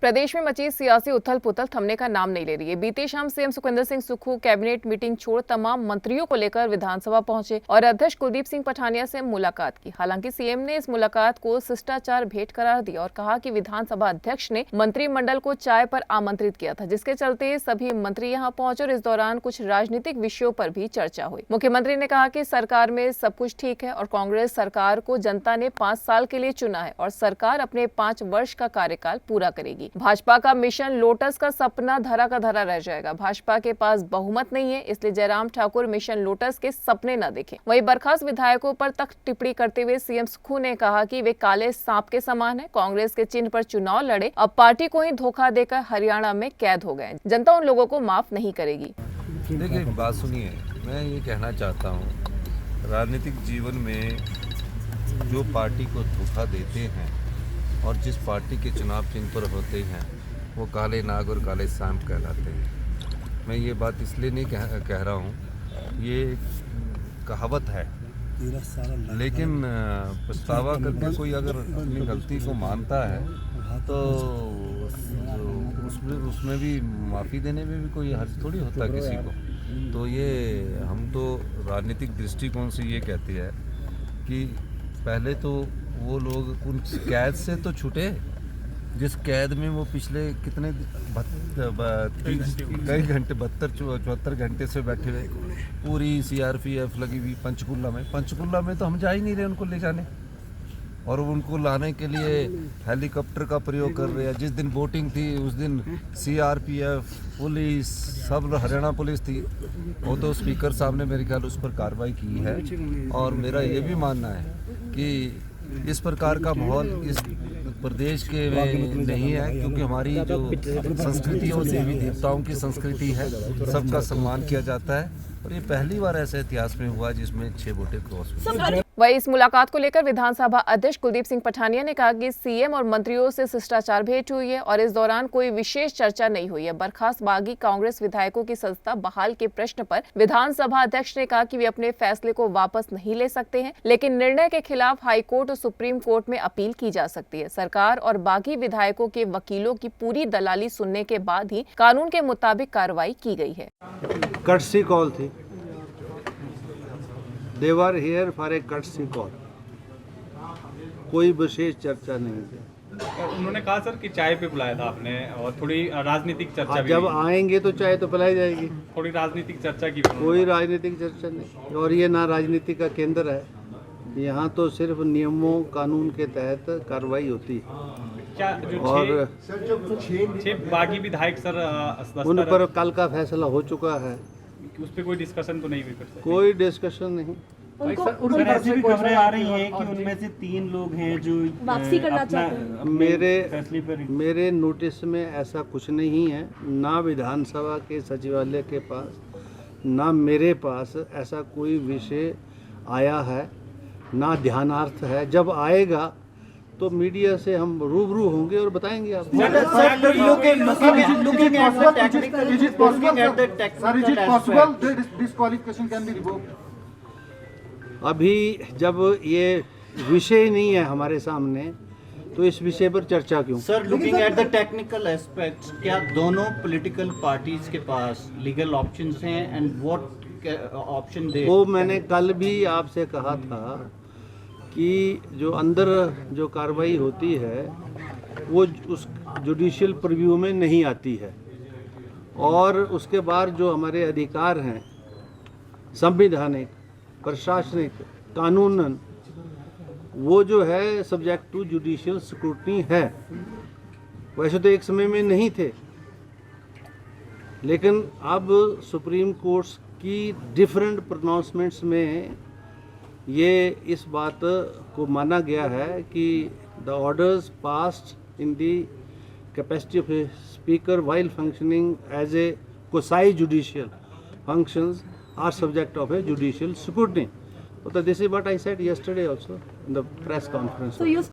प्रदेश में मची सियासी उथल पुथल थमने का नाम नहीं ले रही है। बीती शाम CM Sukhvinder Singh Sukhu cabinet meeting छोड़ तमाम मंत्रियों को लेकर विधानसभा पहुंचे और अध्यक्ष कुलदीप सिंह पठानिया से मुलाकात की। हालांकि सीएम ने इस मुलाकात को शिष्टाचार भेंट करार दिया और कहा कि विधानसभा अध्यक्ष ने मंत्रिमंडल को चाय पर आमंत्रित किया था, जिसके चलते सभी मंत्री यहां पहुंचे और इस दौरान कुछ राजनीतिक विषयों पर भी चर्चा हुई। मुख्यमंत्री ने कहा कि सरकार में सब कुछ ठीक है और कांग्रेस सरकार को जनता ने 5 साल के लिए चुना है और सरकार अपने 5 वर्ष का कार्यकाल पूरा करेगी। भाजपा का मिशन लोटस का सपना धरा का धरा रह जाएगा। भाजपा के पास बहुमत नहीं है, इसलिए जयराम ठाकुर मिशन लोटस के सपने न देखें। वहीं बर्खास्त विधायकों पर तख्त टिप्पणी करते हुए सीएम सुक्खू ने कहा कि वे काले सांप के समान हैं, कांग्रेस के चिन्ह पर चुनाव लड़े, अब पार्टी को ही धोखा देकर हरियाणा में कैद हो गए। जनता उन लोगों को माफ नहीं करेगी। देखिए, बात सुनिए, मैं ये कहना चाहता हूँ, राजनीतिक जीवन में जो पार्टी को धोखा देते हैं और जिस पार्टी के चुनाव चिन्ह पर होते हैं वो काले नाग और काले सांप कहलाते हैं। मैं ये बात इसलिए नहीं कह रहा हूँ, ये कहावत है, लेकिन पछतावा करके कोई अगर अपनी गलती को मानता है तो उसमें भी माफ़ी देने में भी कोई हर्ज थोड़ी होता किसी को। तो ये हम तो राजनीतिक दृष्टिकोण से ये कहते हैं कि पहले तो वो लोग उन कैद से तो छूटे जिस कैद में वो पिछले कितने कई घंटे 72-74 घंटे से बैठे हुए। पूरी सीआरपीएफ लगी हुई पंचकुला में तो हम जा ही नहीं रहे उनको ले जाने, और उनको लाने के लिए हेलीकॉप्टर का प्रयोग कर रहे हैं। जिस दिन वोटिंग थी उस दिन सीआरपीएफ पुलिस सब हरियाणा पुलिस थी, वो तो स्पीकर साहब ने मेरे ख्याल उस पर कार्रवाई की है। और मेरा ये भी मानना है कि इस प्रकार का माहौल इस प्रदेश के में नहीं है, क्योंकि हमारी जो संस्कृति है वो देवी देवताओं की संस्कृति है, सबका सम्मान किया जाता है और ये पहली बार ऐसे इतिहास में हुआ जिसमें 6 वोटें क्रॉस हुई। वहीं इस मुलाकात को लेकर विधानसभा अध्यक्ष कुलदीप सिंह पठानिया ने कहा कि सीएम और मंत्रियों से शिष्टाचार भेंट हुई है और इस दौरान कोई विशेष चर्चा नहीं हुई है। बर्खास्त बागी कांग्रेस विधायकों की सदस्यता बहाल के प्रश्न पर विधानसभा अध्यक्ष ने कहा कि वे अपने फैसले को वापस नहीं ले सकते हैं, लेकिन निर्णय के खिलाफ हाईकोर्ट और सुप्रीम कोर्ट में अपील की जा सकती है। सरकार और बागी विधायकों के वकीलों की पूरी दलाली सुनने के बाद ही कानून के मुताबिक कार्रवाई की गई है। कर्टसी कॉल थी, they were here for a courtesy call, कोई विशेष चर्चा नहीं थी। उन्होंने कहा सर कि चाय पे बुलाया था आपने और थोड़ी राजनीतिक चर्चा भी। जब आएंगे तो चाय तो पिलाई जाएगी। थोड़ी राजनीतिक चर्चा की। कोई राजनीतिक चर्चा नहीं, और ये ना राजनीति का केंद्र है, यहाँ तो सिर्फ नियमों कानून के तहत कार्रवाई होती है। क्या जो और 6 बागी विधायक सर उन पर कल का फैसला हो चुका है, उस पर कोई डिस्कशन तो नहीं हुई? कोई डिस्कशन नहीं। उनपर ऐसी भी खबरें आ रही हैं कि उनमें से 3 लोग हैं जो वापसी करना चाहते हैं। मेरे नोटिस में ऐसा कुछ नहीं है, ना विधानसभा के सचिवालय के पास ना मेरे पास ऐसा कोई विषय आया है, ना ध्यानार्थ है। जब आएगा तो मीडिया से हम रूबरू होंगे और बताएंगे आपको। अभी जब ये विषय नहीं है हमारे सामने तो इस विषय पर चर्चा क्यों? Sir, looking at the technical aspects, क्या दोनों पॉलिटिकल पार्टीज के पास लीगल ऑप्शंस हैं एंड व्हाट ऑप्शन दे? वो मैंने कल भी आपसे कहा था कि जो अंदर जो कार्रवाई होती है वो उस जुडिशियल प्रीव्यू में नहीं आती है, और उसके बाद जो हमारे अधिकार हैं संवैधानिक, प्रशासनिक, कानूनन, वो जो है सब्जेक्ट टू जुडिशियल स्क्रूटनी है। वैसे तो एक समय में नहीं थे, लेकिन अब सुप्रीम कोर्ट की डिफरेंट प्रोनाउंसमेंट्स में ये इस बात को माना गया है कि the orders passed in the capacity of a speaker while functioning as a quasi judicial functions are subject of a judicial scrutiny. So this is what I said yesterday also in the press conference. So